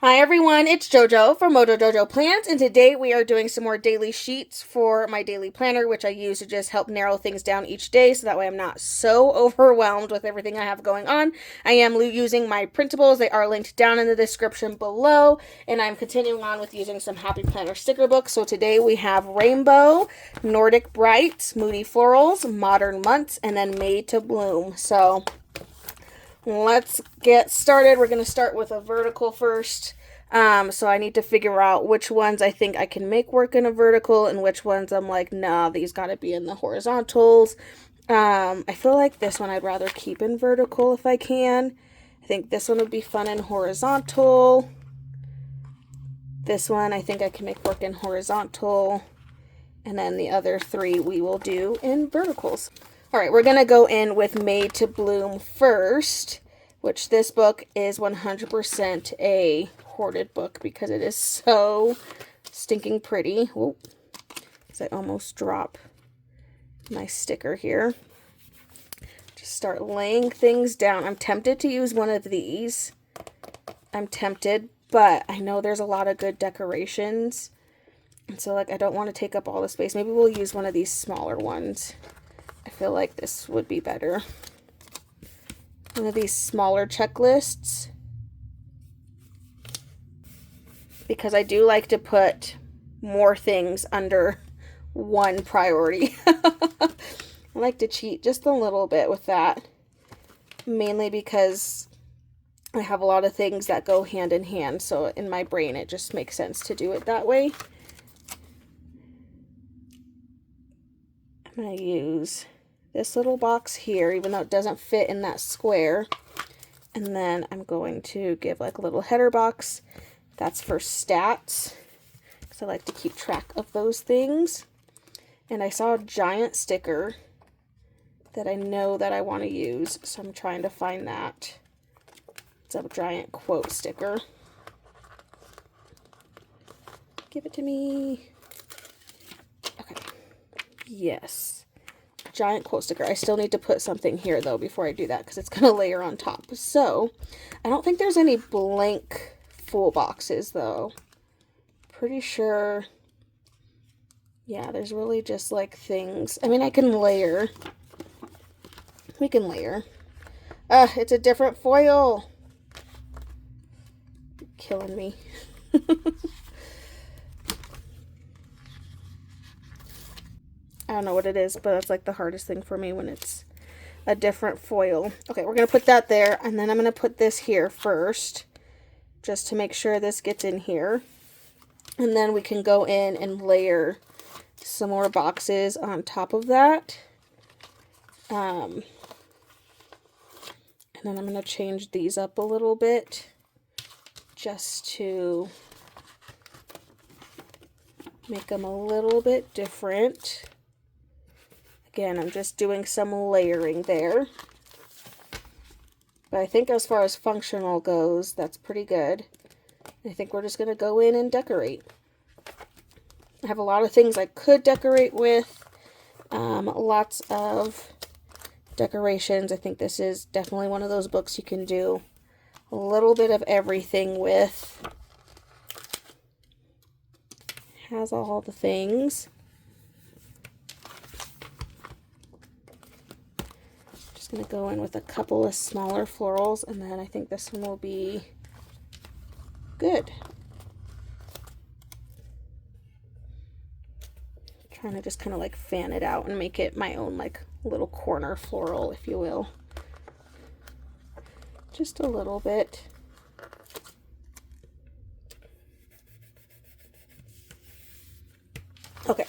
Hi everyone, it's JoJo from Mojo Jojo Plans, and today we are doing some more daily sheets for my daily planner, which I use to just help narrow things down each day so that way I'm not so overwhelmed with everything I have going on. I am using my printables. They are linked down in the description below, and I'm continuing on with using some Happy Planner sticker books. So today we have Rainbow, Nordic Bright, Moody Florals, Modern Months, and then Made to Bloom. So let's get started. We're going to start with a vertical first. So I need to figure out which ones I think I can make work in a vertical and which ones I'm like, nah, these got to be in the horizontals. I feel like this one I'd rather keep in vertical if I can. I think this one would be fun in horizontal. This one I think I can make work in horizontal. And then the other three we will do in verticals. All right, we're going to go in with Made to Bloom first, which this book is 100% a hoarded book because it is so stinking pretty. Whoa, as I almost drop my sticker here. Just start laying things down. I'm tempted to use one of these. I'm tempted, but I know there's a lot of good decorations. And so, like, I don't want to take up all the space. Maybe we'll use one of these smaller ones. I feel like this would be better. One of these smaller checklists. Because I do like to put more things under one priority. I like to cheat just a little bit with that. Mainly because I have a lot of things that go hand in hand. So in my brain, it just makes sense to do it that way. I'm going to use this little box here, even though it doesn't fit in that square. And then I'm going to give like a little header box. That's for stats, because I like to keep track of those things. And I saw a giant sticker that I know that I want to use, so I'm trying to find that. It's a giant quote sticker. Give it to me. Okay. Yes. Giant quote sticker. I still need to put something here though before I do that because it's going to layer on top. So I don't think there's any blank full boxes though. Pretty sure. Yeah, there's really just like things. I mean, I can layer. We can layer. It's a different foil. You're killing me. I don't know what it is, but that's like the hardest thing for me when it's a different foil. Okay, we're going to put that there, and then I'm going to put this here first, just to make sure this gets in here. And then we can go in and layer some more boxes on top of that. And then I'm going to change these up a little bit, just to make them a little bit different. Again, I'm just doing some layering there. But I think as far as functional goes, that's pretty good. I think we're just going to go in and decorate. I have a lot of things I could decorate with. Lots of decorations. I think this is definitely one of those books you can do a little bit of everything with. Has all the things. Going to go in with a couple of smaller florals, and then I think this one will be good. Trying to just kind of like fan it out and make it my own like little corner floral, if you will. Just a little bit. Okay,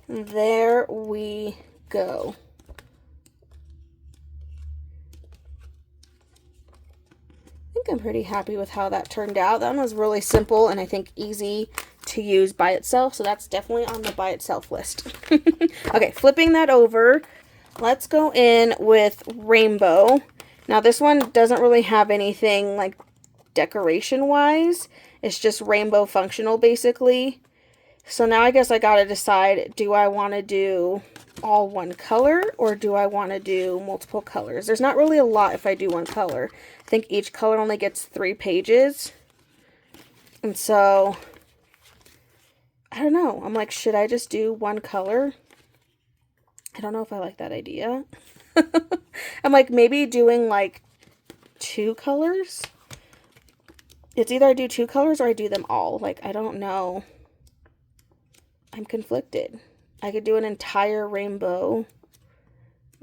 there we go. I'm pretty happy with how that turned out. That one was really simple and I think easy to use by itself, so that's definitely on the by itself list. Okay, flipping that over, let's go in with Rainbow. Now this one doesn't really have anything like decoration wise. It's just rainbow functional basically. So now I guess I gotta decide, do I want to do all one color or do I want to do multiple colors? There's not really a lot if I do one color. I think each color only gets 3 pages. And so, I don't know. I'm like, should I just do one color? I don't know if I like that idea. I'm like, maybe doing like 2 colors. It's either I do 2 colors or I do them all. Like, I don't know. I'm conflicted. I could do an entire rainbow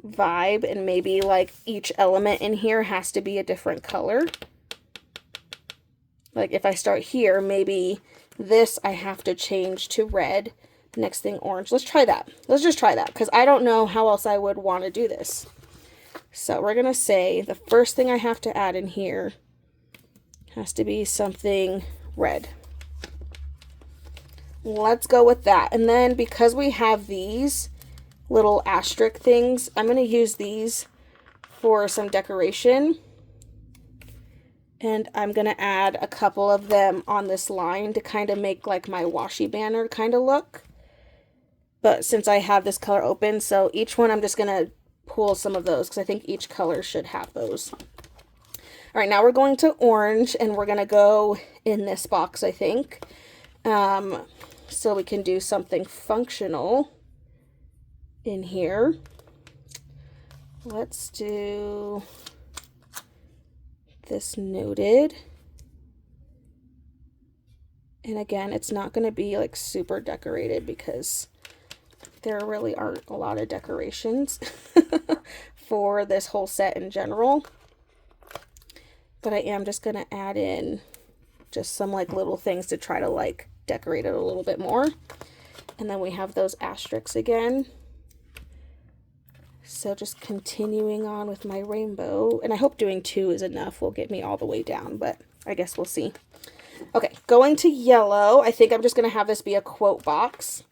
vibe and maybe like each element in here has to be a different color. Like if I start here, maybe this I have to change to red. Next thing orange. Let's try that. Let's just try that because I don't know how else I would want to do this. So we're going to say the first thing I have to add in here has to be something red. Let's go with that. And then because we have these little asterisk things, I'm going to use these for some decoration. And I'm going to add a couple of them on this line to kind of make like my washi banner kind of look. But since I have this color open, so each one I'm just going to pull some of those because I think each color should have those. All right, now we're going to orange and we're going to go in this box, I think. So we can do something functional in here. Let's do this noted. And again, it's not going to be like super decorated because there really aren't a lot of decorations for this whole set in general. But I am just going to add in just some like little things to try to like decorate it a little bit more. And then we have those asterisks again. So just continuing on with my rainbow. And I hope doing 2 is enough. Will get me all the way down, but I guess we'll see. Okay, going to yellow. I think I'm just going to have this be a quote box.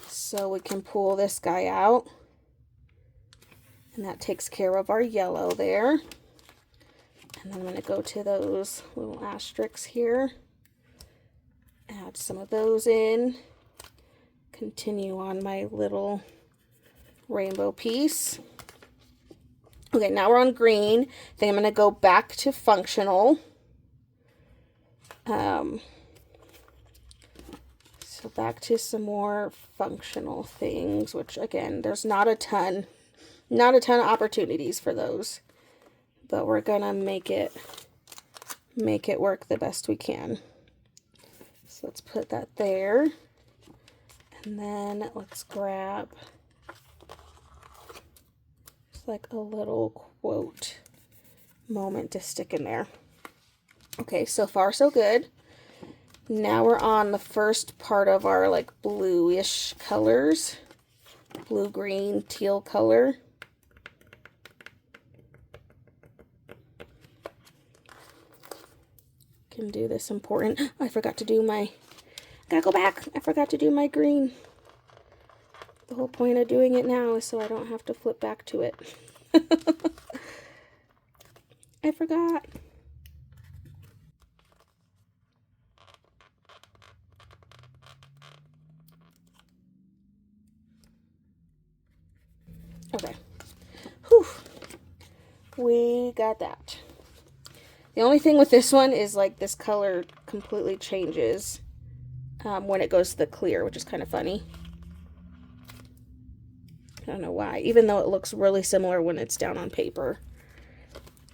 So we can pull this guy out. And that takes care of our yellow there. And then I'm going to go to those little asterisks here. Add some of those in. Continue on my little rainbow piece. Okay, now we're on green. I think I'm going to go back to functional. So back to some more functional things, which again, there's not a ton of opportunities for those. But we're gonna make it work the best we can. So let's put that there. And then let's grab just like a little quote moment to stick in there. Okay, so far so good. Now we're on the first part of our like bluish colors. Blue, green, teal color. Can do this important. Oh, I forgot to do my, gotta go back. I forgot to do my green. The whole point of doing it now is so I don't have to flip back to it. I forgot. Okay. Whew. We got that. The only thing with this one is like this color completely changes when it goes to the clear, which is kind of funny. I don't know why, even though it looks really similar when it's down on paper.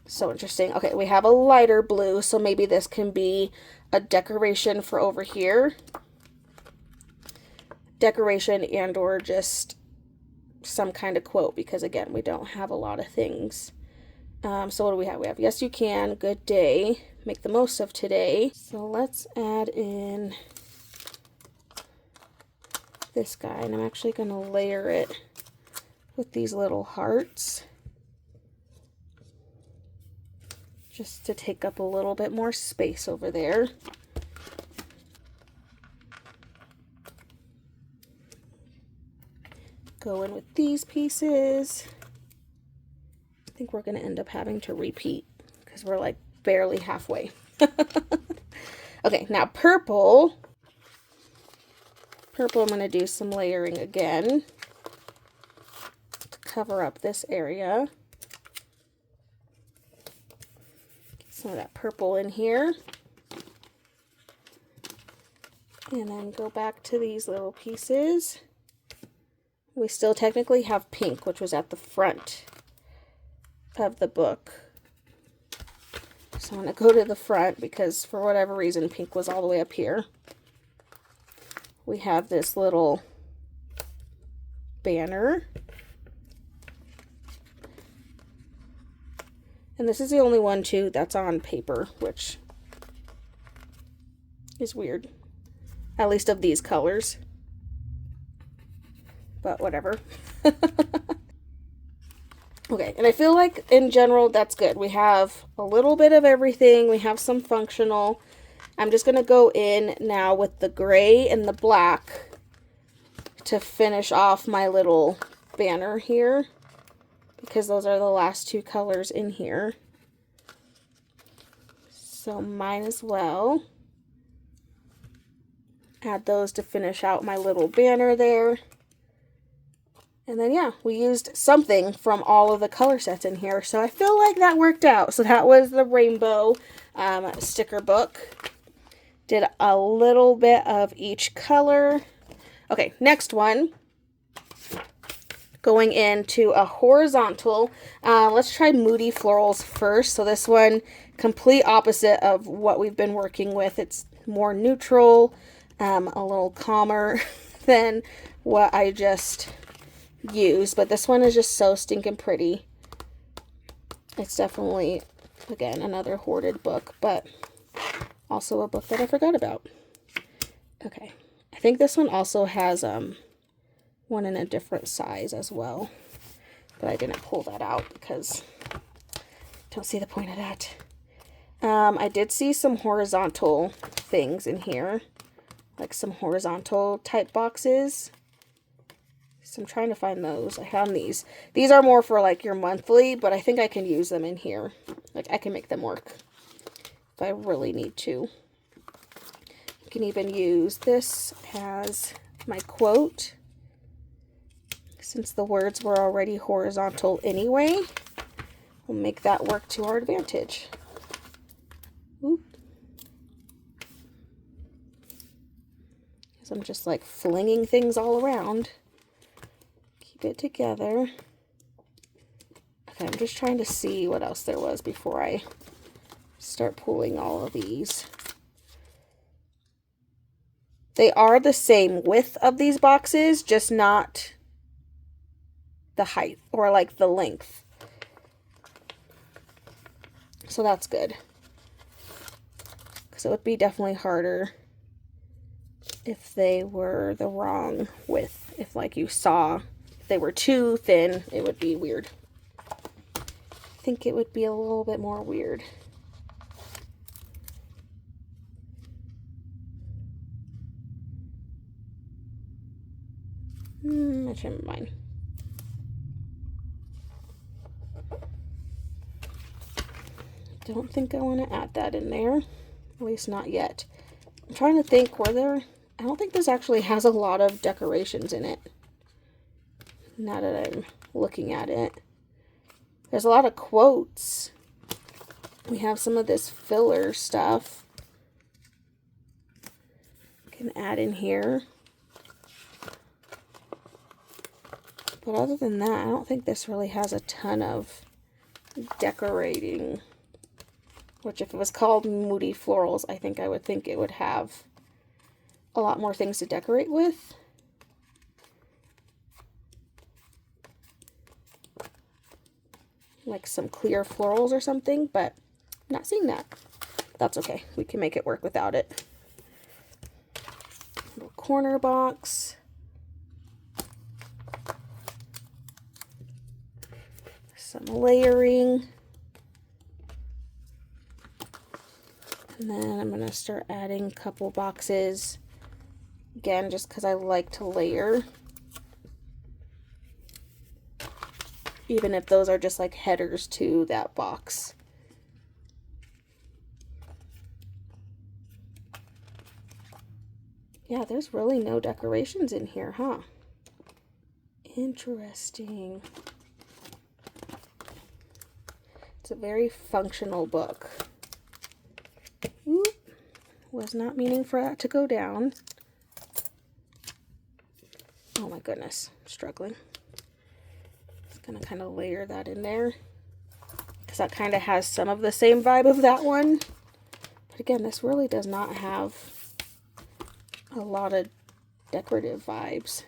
So interesting. Okay, we have a lighter blue, so maybe this can be a decoration for over here. Decoration and or just some kind of quote, because again, we don't have a lot of things. So what do we have? We have yes you can, good day, make the most of today. So let's add in this guy, and I'm actually going to layer it with these little hearts just to take up a little bit more space over there. Go in with these pieces. I think we're going to end up having to repeat because we're like barely halfway. Okay, now purple. Purple, I'm going to do some layering again to cover up this area. Get some of that purple in here. And then go back to these little pieces. We still technically have pink, which was at the front of the book. So I'm going to go to the front because for whatever reason pink was all the way up here. We have this little banner. And this is the only one too that's on paper, which is weird. At least of these colors. But whatever. Okay, and I feel like in general that's good. We have a little bit of everything. We have some functional. I'm just going to go in now with the gray and the black to finish off my little banner here, because those are the last two colors in here. So might as well add those to finish out my little banner there. And then, yeah, we used something from all of the color sets in here. So I feel like that worked out. So that was the rainbow sticker book. Did a little bit of each color. Okay, next one. Going into a horizontal. Let's try Moody Florals first. So this one, complete opposite of what we've been working with. It's more neutral. A little calmer than what I just used, but this one is just so stinking pretty. It's definitely, again, another hoarded book, but also a book that I forgot about. Okay, I think this one also has one in a different size as well, but I didn't pull that out because I don't see the point of that. I did see some horizontal things in here, like some horizontal type boxes. So I'm trying to find those. I found these. These are more for like your monthly, but I think I can use them in here. Like I can make them work if I really need to. You can even use this as my quote. Since the words were already horizontal anyway, we'll make that work to our advantage. Oop. So I'm just like flinging things all around. Keep it together. Okay, I'm just trying to see what else there was before I start pulling all of these. They are the same width of these boxes, just not the height or like the length. So that's good. Because it would be definitely harder if they were the wrong width. If like you saw, if they were too thin, it would be weird. I think it would be a little bit more weird. I shouldn't mind. Don't think I want to add that in there. At least not yet. I'm trying to think, were there... I don't think this actually has a lot of decorations in it. Now that I'm looking at it. There's a lot of quotes. We have some of this filler stuff. Can add in here. But other than that, I don't think this really has a ton of decorating. Which if it was called Moody Florals, I think I would think it would have a lot more things to decorate with. Like some clear florals or something, but I'm not seeing that. That's okay. We can make it work without it. Little corner box. Some layering. And then I'm going to start adding a couple boxes. Again, just because I like to layer. Even if those are just like headers to that box. Yeah, there's really no decorations in here, huh? Interesting. It's a very functional book. Oop. Was not meaning for that to go down. my goodness, I'm struggling. Just gonna kind of layer that in there because that kind of has some of the same vibe of that one. But again, this really does not have a lot of decorative vibes.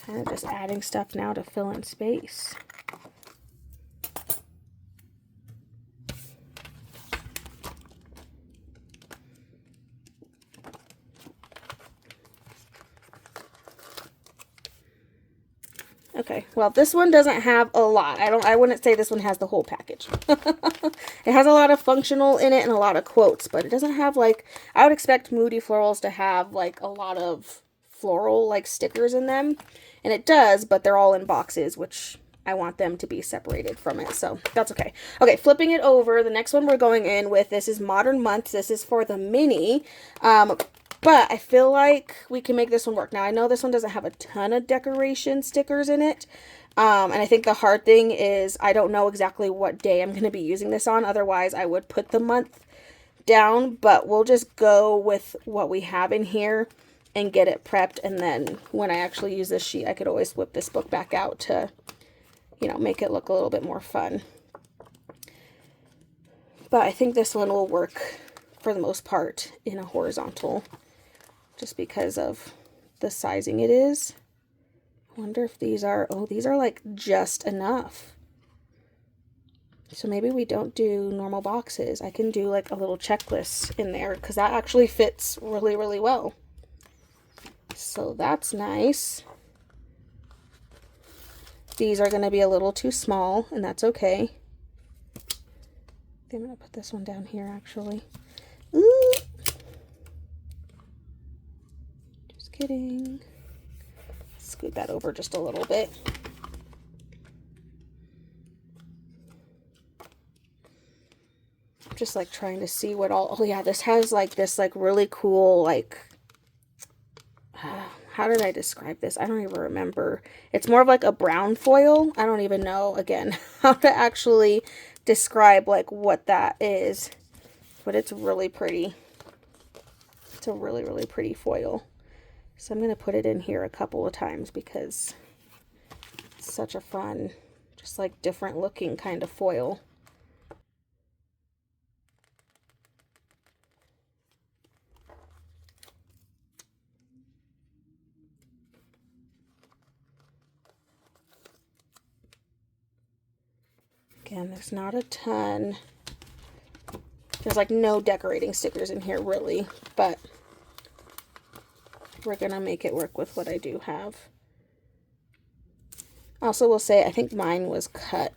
Kind of just adding stuff now to fill in space. Okay, well, this one doesn't have a lot. I wouldn't say this one has the whole package. It has a lot of functional in it and a lot of quotes, but it doesn't have, like, I would expect Moody Florals to have, like, a lot of floral, like, stickers in them. And it does, but they're all in boxes, which I want them to be separated from it, so that's okay. Okay, flipping it over, the next one we're going in with, this is Modern Months. This is for the mini. But I feel like we can make this one work. Now, I know this one doesn't have a ton of decoration stickers in it. And I think the hard thing is I don't know exactly what day I'm going to be using this on. Otherwise, I would put the month down. But we'll just go with what we have in here and get it prepped. And then when I actually use this sheet, I could always whip this book back out to, you know, make it look a little bit more fun. But I think this one will work for the most part in a horizontal, just because of the sizing it is. I wonder if these are, oh, these are like just enough. So maybe we don't do normal boxes. I can do like a little checklist in there because that actually fits really, really well. So that's nice. These are going to be a little too small, and that's okay. I'm going to put this one down here actually. Ooh. Kidding. Scoot that over just a little bit. Just like trying to see what all, oh yeah, this has like this like really cool like, how did I describe this? I don't even remember. It's more of like a brown foil. I don't even know again how to actually describe like what that is, but it's really pretty. It's a really, really pretty foil. So I'm going to put it in here a couple of times because it's such a fun, just like different looking kind of foil. Again, there's not a ton. There's like no decorating stickers in here really, but we're going to make it work with what I do have. Also will say, I think mine was cut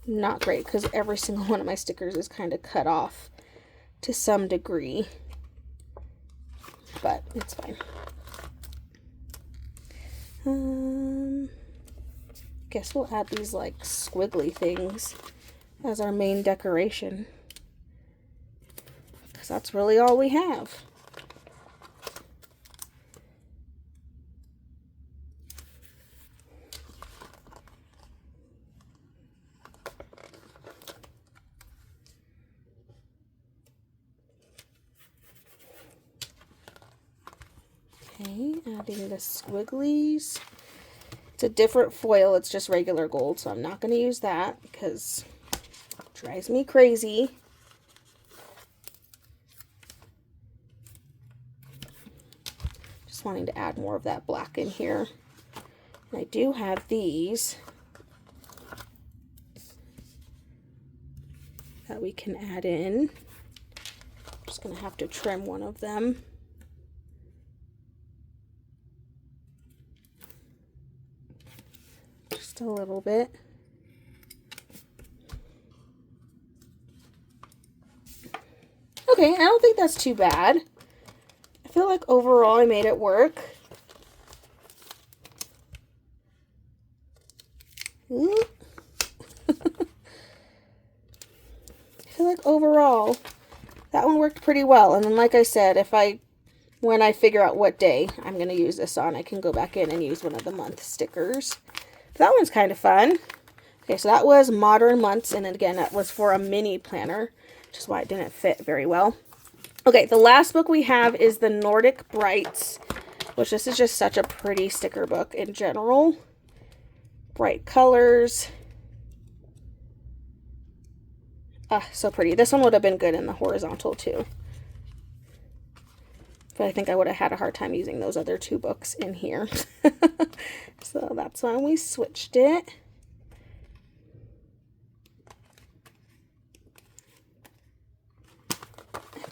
not great because every single one of my stickers is kind of cut off to some degree, but it's fine. Guess we'll add these like squiggly things as our main decoration because that's really all we have. Okay, adding the squigglies. It's a different foil, it's just regular gold, so I'm not going to use that because it drives me crazy. Just wanting to add more of that black in here. And I do have these that we can add in. I'm just going to have to trim one of them. Just a little bit. Okay, I don't think that's too bad. I feel like overall I made it work. I feel like overall that one worked pretty well. And then like I said, when I figure out what day I'm going to use this on, I can go back in and use one of the month stickers. That one's kind of fun. Okay, so that was Modern Months, and then again, that was for a mini planner, which is why it didn't fit very well. Okay, the last book we have is the Nordic Brights, which this is just such a pretty sticker book in general. Bright colors. Ah, so pretty. This one would have been good in the horizontal too. But I think I would have had a hard time using those other two books in here. So that's why we switched it.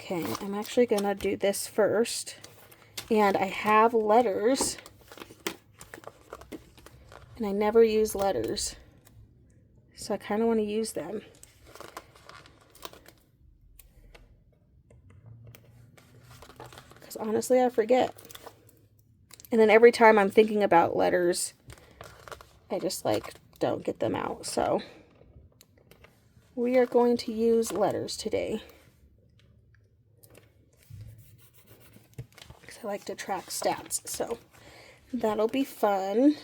Okay, I'm actually going to do this first. And I have letters. And I never use letters. So I kind of want to use them. Because honestly, I forget. And then every time I'm thinking about letters, I just like don't get them out. So we are going to use letters today. I like to track stats, so that'll be fun.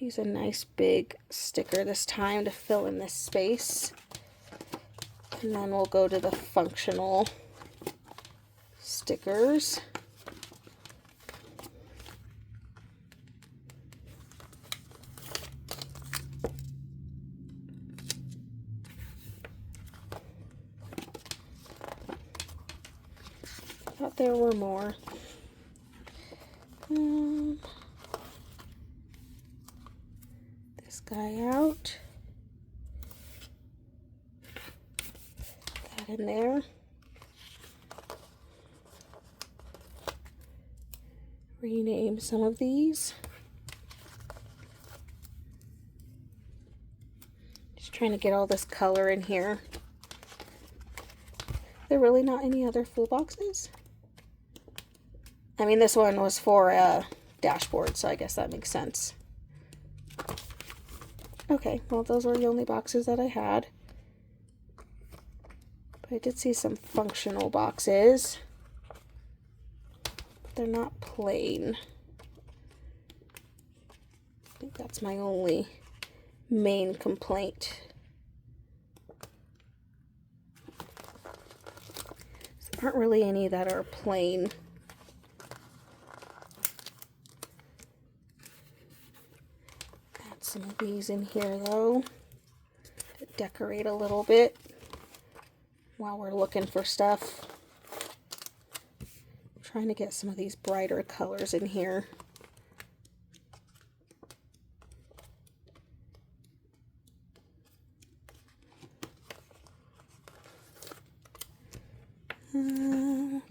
Use a nice big sticker this time to fill in this space. And then we'll go to the functional stickers. Thought there were more. This guy out. That in there. Rename some of these. Just trying to get all this color in here. There really not any other full boxes? I mean, this one was for a dashboard, so I guess that makes sense. Okay, well, those were the only boxes that I had. But I did see some functional boxes. But they're not plain. I think that's my only main complaint. There aren't really any that are plain. Some of these in here though to decorate a little bit while we're looking for stuff. I'm trying to get some of these brighter colors in here.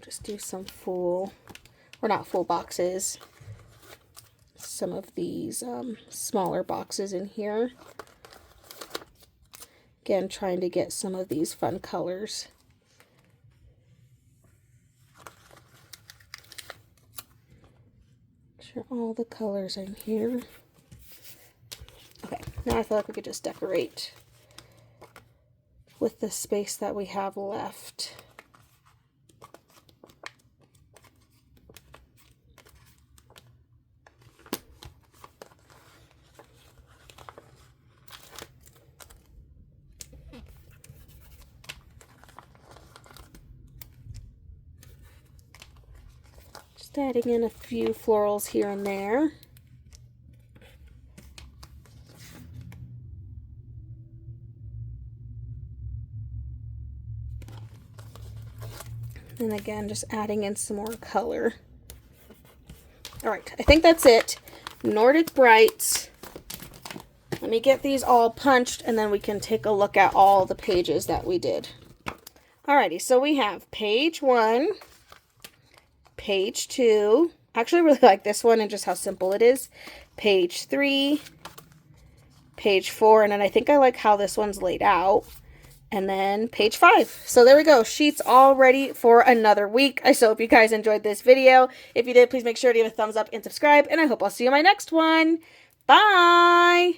Just do some full, or not full boxes. Some of these smaller boxes in here. Again, trying to get some of these fun colors. Make sure all the colors are in here. Okay, now I feel like we could just decorate with the space that we have left. Just adding in a few florals here and there. And again, just adding in some more color. All right, I think that's it. Nordic Brights. Let me get these all punched and then we can take a look at all the pages that we did. Alrighty, so we have page 1, page 2. I actually really like this one and just how simple it is. Page 3, page 4, and then I think I like how this one's laid out. And then page 5. So there we go. Sheets all ready for another week. I so hope you guys enjoyed this video. If you did, please make sure to give a thumbs up and subscribe. And I hope I'll see you in my next one. Bye!